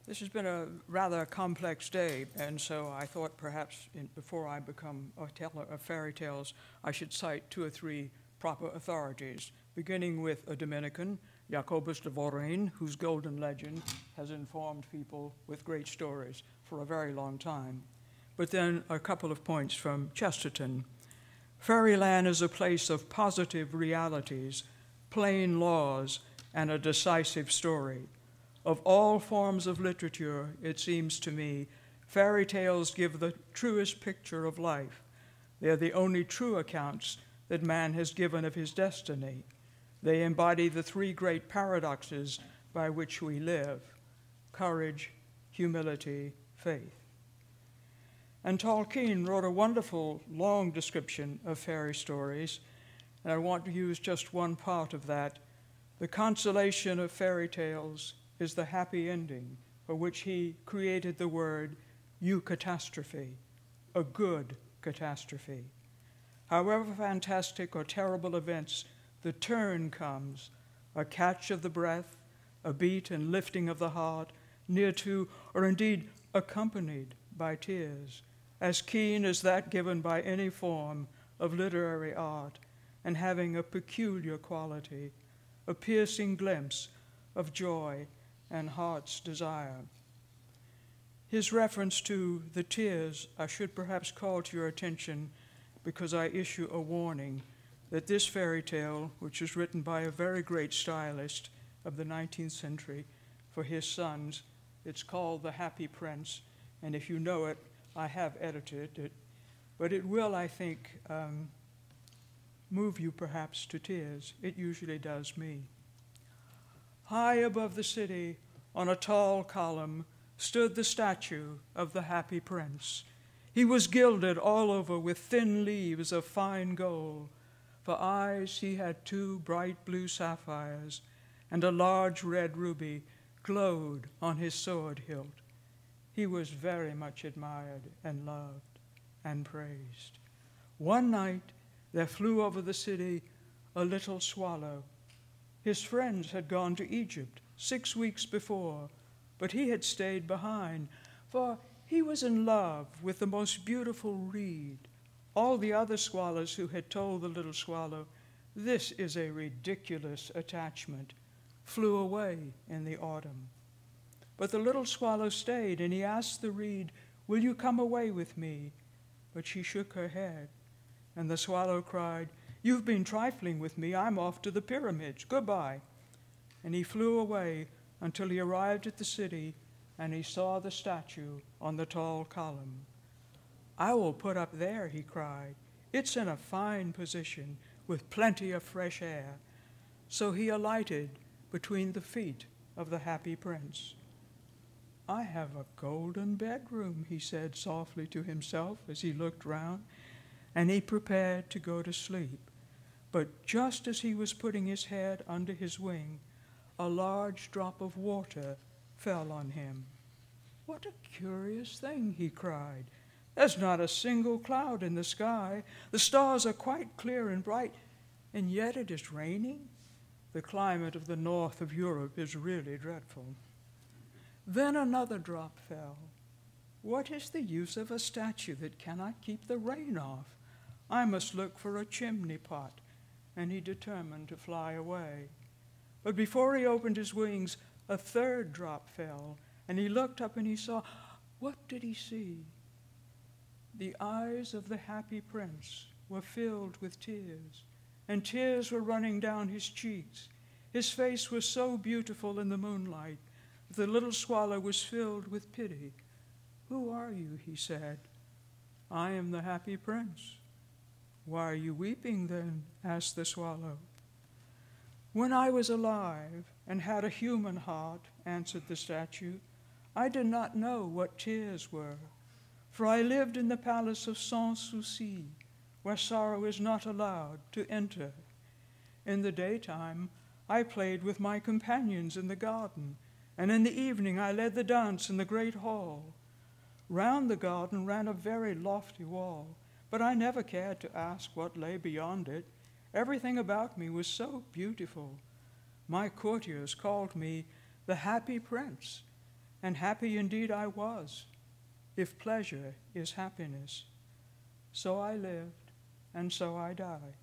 This has been a rather complex day, and so I thought perhaps before I become a teller of fairy tales, I should cite 2 or 3 proper authorities, beginning with a Dominican, Jacobus de Vorijn, whose golden legend has informed people with great stories for a very long time. But then a couple of points from Chesterton. Fairyland is a place of positive realities, plain laws, and a decisive story. Of all forms of literature, it seems to me, fairy tales give the truest picture of life. They are the only true accounts that man has given of his destiny. They embody the 3 great paradoxes by which we live: courage, humility, faith. And Tolkien wrote a wonderful, long description of fairy stories, and I want to use just one part of that. The consolation of fairy tales is the happy ending, for which he created the word eucatastrophe, a good catastrophe. However fantastic or terrible events, the turn comes, a catch of the breath, a beat and lifting of the heart, near to, or indeed accompanied by tears, as keen as that given by any form of literary art, and having a peculiar quality, a piercing glimpse of joy and heart's desire. His reference to the tears, I should perhaps call to your attention because I issue a warning that this fairy tale, which was written by a very great stylist of the 19th century for his sons, it's called The Happy Prince, and if you know it, I have edited it, but it will, I think, move you perhaps to tears. It usually does me. High above the city, on a tall column, stood the statue of the Happy Prince. He was gilded all over with thin leaves of fine gold. For eyes he had 2 bright blue sapphires, and a large red ruby glowed on his sword hilt. He was very much admired and loved and praised. One night there flew over the city a little swallow. His friends had gone to Egypt 6 weeks before, but he had stayed behind, for he was in love with the most beautiful reed. All the other swallows who had told the little swallow, "This is a ridiculous attachment," flew away in the autumn. But the little swallow stayed, and he asked the reed, "Will you come away with me?" But she shook her head, and the swallow cried, "You've been trifling with me. I'm off to the pyramids. Goodbye." And he flew away until he arrived at the city, and he saw the statue on the tall column. "I will put up there," he cried. "It's in a fine position, with plenty of fresh air." So he alighted between the feet of the Happy Prince. "I have a golden bedroom," he said softly to himself as he looked round, and he prepared to go to sleep. But just as he was putting his head under his wing, a large drop of water fell on him. "What a curious thing," he cried. "There's not a single cloud in the sky. The stars are quite clear and bright, and yet it is raining. The climate of the north of Europe is really dreadful." Then another drop fell. "What is the use of a statue that cannot keep the rain off? I must look for a chimney pot," and he determined to fly away. But before he opened his wings, a 3rd drop fell, and he looked up and he saw, what did he see? The eyes of the Happy Prince were filled with tears, and tears were running down his cheeks. His face was so beautiful in the moonlight that the little swallow was filled with pity. "Who are you?" he said. "I am the Happy Prince." "Why are you weeping then?" asked the swallow. "When I was alive and had a human heart," answered the statue, "I did not know what tears were, for I lived in the palace of Sans Souci, where sorrow is not allowed to enter. In the daytime, I played with my companions in the garden, and in the evening I led the dance in the great hall. Round the garden ran a very lofty wall, but I never cared to ask what lay beyond it. Everything about me was so beautiful. My courtiers called me the Happy Prince, and happy indeed I was, if pleasure is happiness. So I lived, and so I died.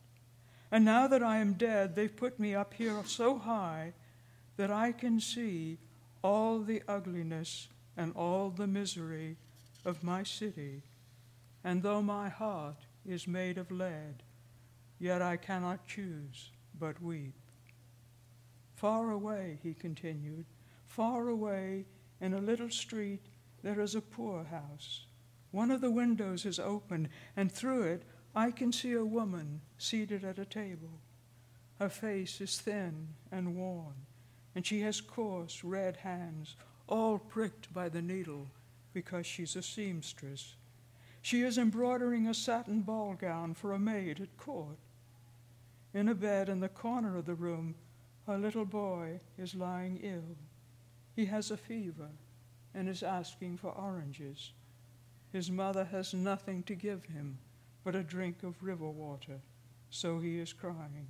And now that I am dead, they've put me up here so high that I can see all the ugliness and all the misery of my city. And though my heart is made of lead, yet I cannot choose but weep. Far away, he continued, far away in a little street there is a poorhouse. One of the windows is open, and through it I can see a woman seated at a table. Her face is thin and worn, and she has coarse red hands, all pricked by the needle because she's a seamstress. She is embroidering a satin ball gown for a maid at court. In a bed in the corner of the room, her little boy is lying ill. He has a fever and is asking for oranges. His mother has nothing to give him but a drink of river water, so he is crying.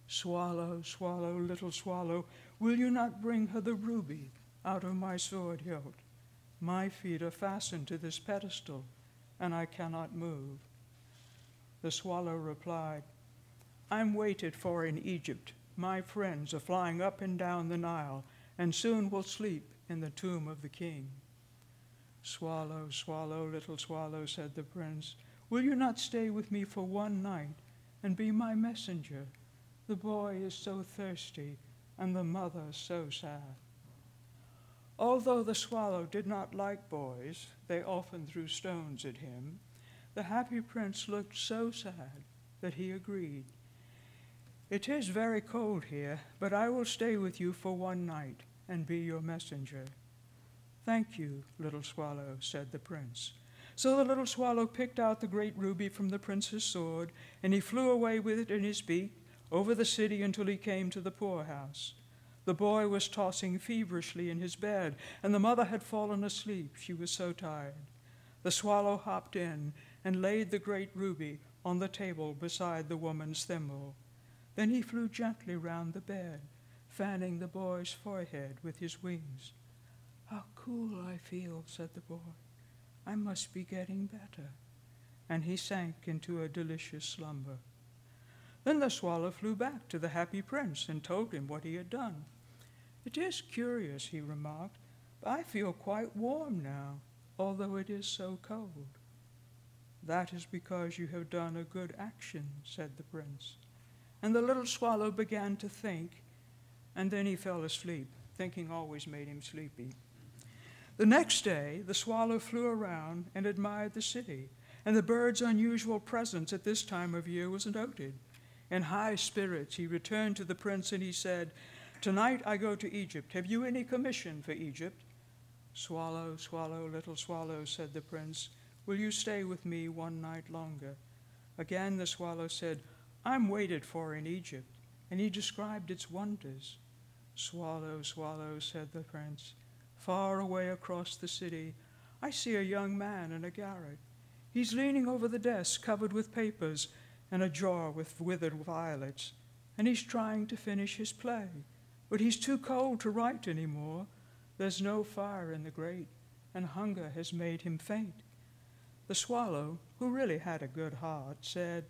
Swallow, swallow, little swallow, will you not bring her the ruby out of my sword hilt? My feet are fastened to this pedestal, and I cannot move. The swallow replied, I'm waited for in Egypt. My friends are flying up and down the Nile, and soon will sleep in the tomb of the king. Swallow, swallow, little swallow, said the prince, will you not stay with me for one night and be my messenger? The boy is so thirsty, and the mother so sad. Although the swallow did not like boys, they often threw stones at him, the happy prince looked so sad that he agreed. It is very cold here, but I will stay with you for one night and be your messenger. Thank you, little swallow, said the prince. So the little swallow picked out the great ruby from the prince's sword, and he flew away with it in his beak over the city until he came to the poorhouse. The boy was tossing feverishly in his bed, and the mother had fallen asleep. She was so tired. The swallow hopped in and laid the great ruby on the table beside the woman's thimble. Then he flew gently round the bed, fanning the boy's forehead with his wings. How cool I feel, said the boy. I must be getting better. And he sank into a delicious slumber. Then the swallow flew back to the happy prince and told him what he had done. It is curious, he remarked, but I feel quite warm now, although it is so cold. That is because you have done a good action, said the prince. And the little swallow began to think, and then he fell asleep. Thinking always made him sleepy. The next day, the swallow flew around and admired the city, and the bird's unusual presence at this time of year was noted. In high spirits, he returned to the prince and he said, Tonight I go to Egypt. Have you any commission for Egypt? Swallow, swallow, little swallow, said the prince, will you stay with me one night longer? Again the swallow said, I'm waited for in Egypt, and he described its wonders. Swallow, swallow, said the prince, far away across the city, I see a young man in a garret. He's leaning over the desk covered with papers and a jar with withered violets, and he's trying to finish his play, but he's too cold to write anymore. There's no fire in the grate, and hunger has made him faint. The swallow, who really had a good heart, said,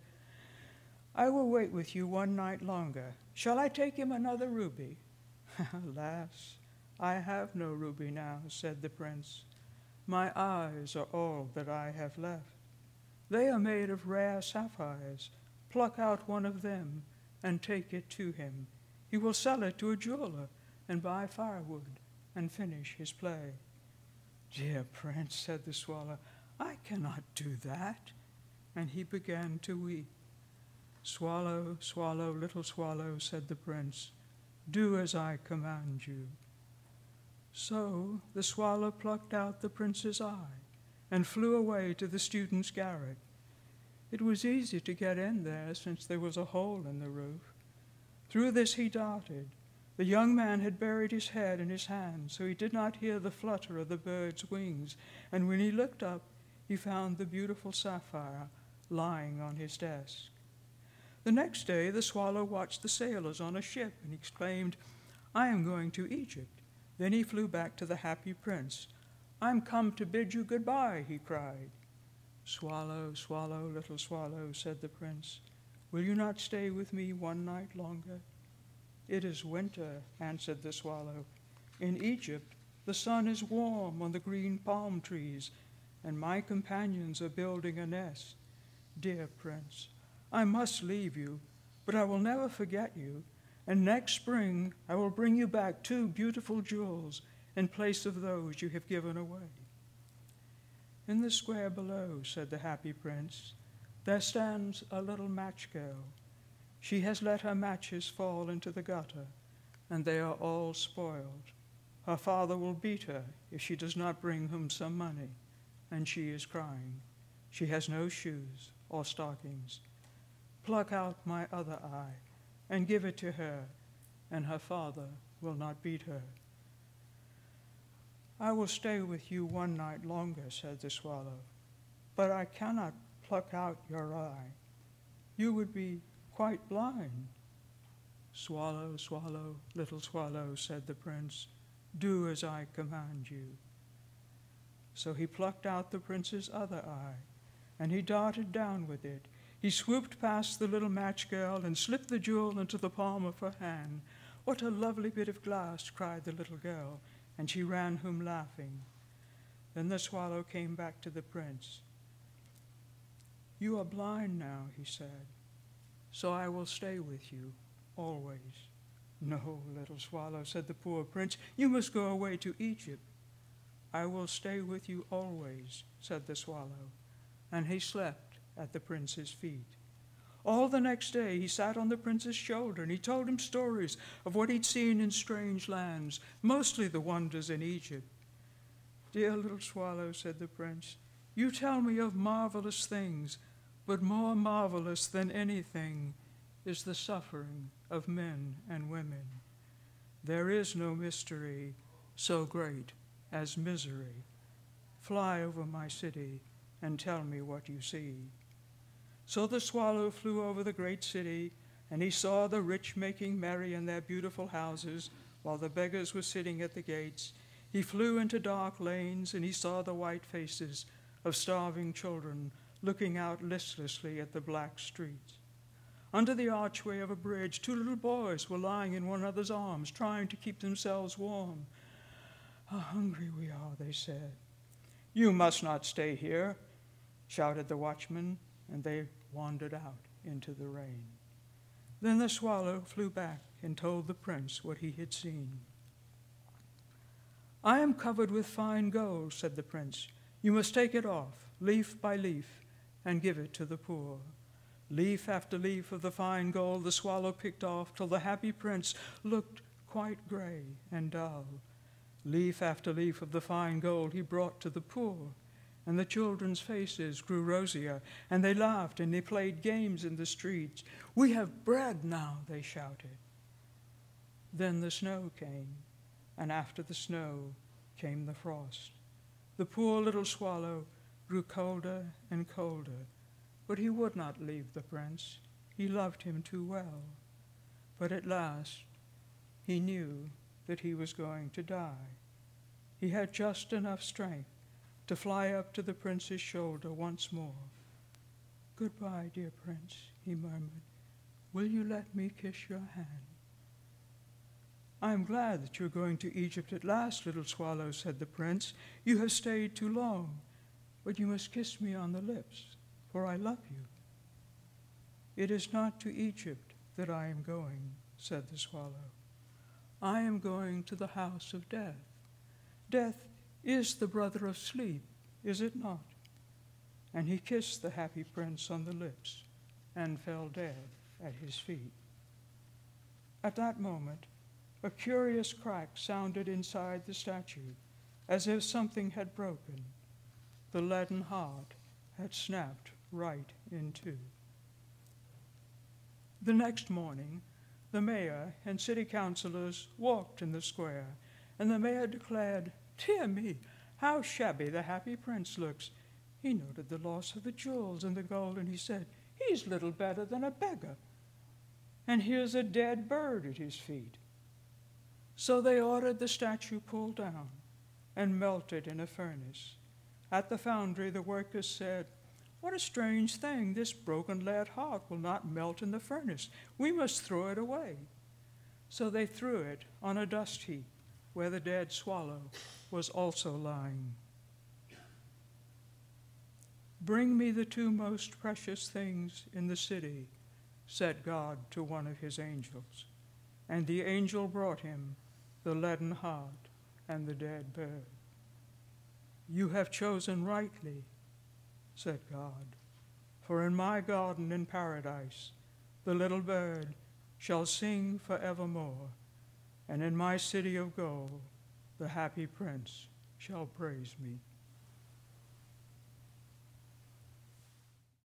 I will wait with you one night longer. Shall I take him another ruby? Alas, I have no ruby now, said the prince. My eyes are all that I have left. They are made of rare sapphires. Pluck out one of them and take it to him. He will sell it to a jeweler and buy firewood and finish his play. Dear prince, said the swallow, I cannot do that. And he began to weep. Swallow, swallow, little swallow, said the prince, do as I command you. So the swallow plucked out the prince's eye and flew away to the student's garret. It was easy to get in there since there was a hole in the roof. Through this he darted. The young man had buried his head in his hand, so he did not hear the flutter of the bird's wings, and when he looked up, he found the beautiful sapphire lying on his desk. The next day, the swallow watched the sailors on a ship and exclaimed, I am going to Egypt. Then he flew back to the happy prince. "I'm come to bid you goodbye," he cried. "Swallow, swallow, little swallow," said the prince, "will you not stay with me one night longer?" "It is winter," answered the swallow. "In Egypt the sun is warm on the green palm trees, and my companions are building a nest. Dear prince, I must leave you, but I will never forget you, and next spring I will bring you back 2 beautiful jewels in place of those you have given away." "In the square below," said the happy prince, "there stands a little match girl. She has let her matches fall into the gutter, and they are all spoiled. Her father will beat her if she does not bring him some money, and she is crying. She has no shoes or stockings. Pluck out my other eye and give it to her, and her father will not beat her." "I will stay with you one night longer," said the swallow, "but I cannot pluck out your eye. You would be quite blind." "Swallow, swallow, little swallow," said the prince, "do as I command you." So he plucked out the prince's other eye, and he darted down with it. He swooped past the little match girl and slipped the jewel into the palm of her hand. "What a lovely bit of glass," cried the little girl, and she ran home laughing. Then the swallow came back to the prince. "You are blind now," he said, "so I will stay with you always." "No, little swallow," said the poor prince, "you must go away to Egypt." "I will stay with you always," said the swallow, and he slept at the prince's feet. All the next day he sat on the prince's shoulder, and he told him stories of what he'd seen in strange lands, mostly the wonders in Egypt. "Dear little swallow," said the prince, "you tell me of marvelous things, but more marvelous than anything is the suffering of men and women. There is no mystery so great as misery. Fly over my city and tell me what you see." So the swallow flew over the great city, and he saw the rich making merry in their beautiful houses, while the beggars were sitting at the gates. He flew into dark lanes, and he saw the white faces of starving children looking out listlessly at the black streets. Under the archway of a bridge, 2 little boys were lying in one another's arms, trying to keep themselves warm. "How hungry we are," they said. "You must not stay here," shouted the watchman, and they wandered out into the rain. Then the swallow flew back and told the prince what he had seen. "I am covered with fine gold," said the prince. "You must take it off, leaf by leaf, and give it to the poor." Leaf after leaf of the fine gold the swallow picked off, till the happy prince looked quite gray and dull. Leaf after leaf of the fine gold he brought to the poor, and the children's faces grew rosier, and they laughed and they played games in the streets. "We have bread now," they shouted. Then the snow came, and after the snow came the frost. The poor little swallow grew colder and colder, but he would not leave the prince. He loved him too well. But at last he knew that he was going to die. He had just enough strength to fly up to the prince's shoulder once more. "Goodbye, dear prince," he murmured. "Will you let me kiss your hand?" "I am glad that you are going to Egypt at last, little swallow," said the prince. "You have stayed too long, but you must kiss me on the lips, for I love you." "It is not to Egypt that I am going," said the swallow. "I am going to the house of death. Death is the brother of sleep, is it not?" And he kissed the happy prince on the lips and fell dead at his feet. At that moment, a curious crack sounded inside the statue, as if something had broken. The leaden heart had snapped right in two. The next morning, the mayor and city councilors walked in the square, and the mayor declared, "Dear me, how shabby the happy prince looks." He noted the loss of the jewels and the gold, and he said, "He's little better than a beggar. And here's a dead bird at his feet." So they ordered the statue pulled down and melted in a furnace. At the foundry, the workers said, "What a strange thing! This broken lead heart will not melt in the furnace. We must throw it away." So they threw it on a dust heap where the dead swallow was also lying. "Bring me the two most precious things in the city," said God to one of his angels. And the angel brought him the leaden heart and the dead bird. "You have chosen rightly," said God, "for in my garden in paradise the little bird shall sing forevermore, and in my city of gold the happy prince shall praise me."